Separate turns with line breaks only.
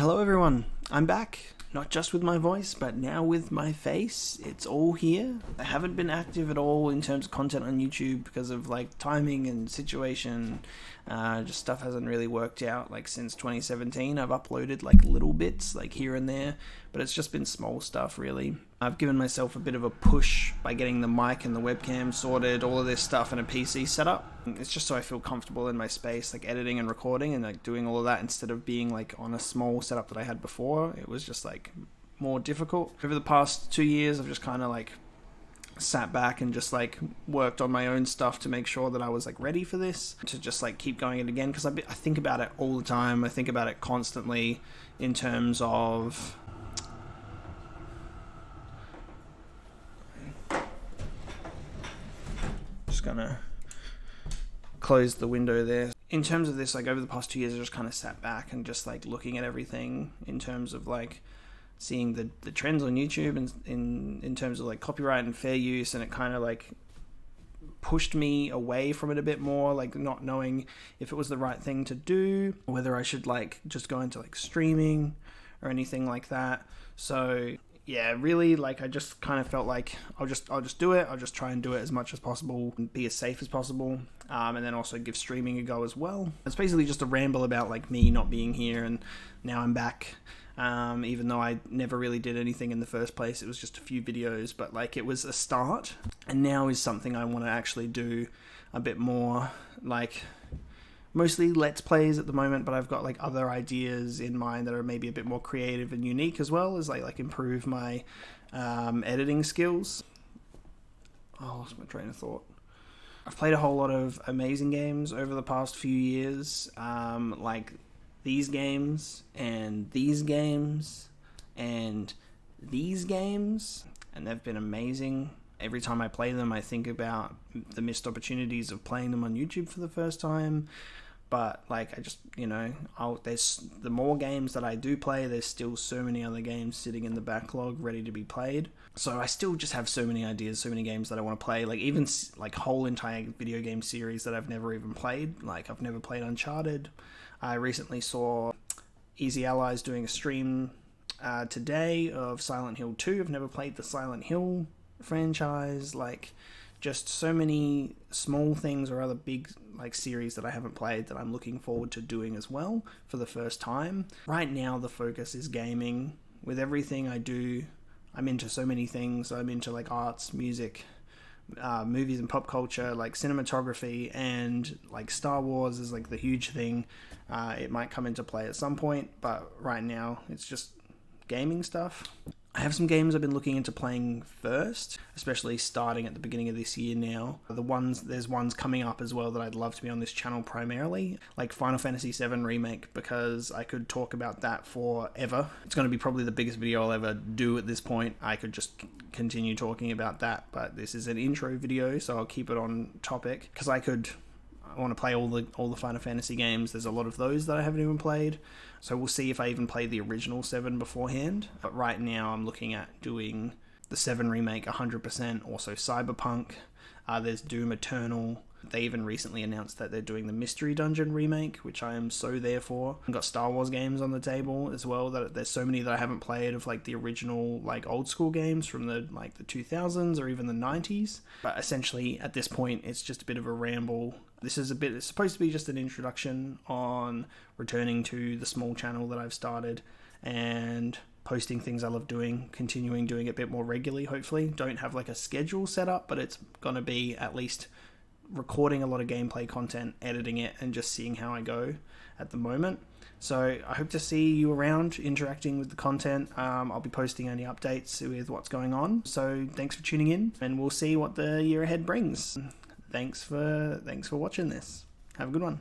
Hello everyone, I'm back. Not just with my voice, but now with my face. It's all here. I haven't been active at all in terms of content on YouTube because of like timing and situation. Just stuff hasn't really worked out. Like since 2017, I've uploaded like little bits like here and there, but it's just been small stuff really. I've given myself a bit of a push by getting the mic and the webcam sorted, all of this stuff, and a PC set up. It's just so I feel comfortable in my space, like editing and recording and like doing all of that instead of being like on a small setup that I had before. It was just like more difficult. Over the past 2 years, I've just kind of like sat back and just like worked on my own stuff to make sure that I was like ready for this, to just like keep going it again, because I think about it all the time. I think about it constantly in terms of just gonna close the window there. In terms of this, like over the past 2 years, I just kind of sat back and just like looking at everything in terms of like seeing the trends on YouTube and in terms of like copyright and fair use, and it kind of like pushed me away from it a bit more, like not knowing if it was the right thing to do, whether I should like just go into like streaming or anything like that. So yeah, really, like I just kind of felt like I'll just do it. I'll just try and do it as much as possible and be as safe as possible, and then also give streaming a go as well. It's basically just a ramble about like me not being here, and now I'm back. Even though I never really did anything in the first place, it was just a few videos, but like it was a start, and now is something I want to actually do a bit more, like mostly let's plays at the moment, but I've got like other ideas in mind that are maybe a bit more creative and unique, as well as like improve my editing skills. Oh, I lost my train of thought. I've played a whole lot of amazing games over the past few years, like these games and these games and these games, and they've been amazing. Every time I play them, I think about the missed opportunities of playing them on YouTube for the first time. But like I just, there's the more games that I do play, there's still so many other games sitting in the backlog ready to be played. So I still just have so many ideas, so many games that I want to play, like even like whole entire video game series that I've never even played. Like I've never played Uncharted. I recently saw Easy Allies doing a stream today of Silent Hill 2. I've never played the Silent Hill franchise. Like just so many small things or other big like series that I haven't played that I'm looking forward to doing as well for the first time. Right now the focus is gaming. With everything I do, I'm into so many things. I'm into like arts, music, movies and pop culture, like cinematography, and like Star Wars is like the huge thing. It might come into play at some point, but right now it's just gaming stuff. I have some games I've been looking into playing first, especially starting at the beginning of this year now. There's ones coming up as well that I'd love to be on this channel primarily, like Final Fantasy VII Remake, because I could talk about that forever. It's going to be probably the biggest video I'll ever do at this point. I could just continue talking about that, but this is an intro video, so I'll keep it on topic, because I want to play all the Final Fantasy games. There's a lot of those that I haven't even played, so we'll see if I even play the original 7 beforehand. But right now I'm looking at doing the 7 remake 100%, also Cyberpunk. There's Doom Eternal. They even recently announced that they're doing the Mystery Dungeon remake, which I am so there for. I've got Star Wars games on the table as well. That there's so many that I haven't played of like the original like old school games from the 2000s or even the 90s. But essentially at this point it's just a bit of a ramble. It's supposed to be just an introduction on returning to the small channel that I've started and posting things I love doing, continuing doing it a bit more regularly, hopefully. Don't have like a schedule set up, but it's going to be at least recording a lot of gameplay content, editing it, and just seeing how I go at the moment. So I hope to see you around interacting with the content. I'll be posting any updates with what's going on. So thanks for tuning in, and we'll see what the year ahead brings. Thanks for watching this. Have a good one.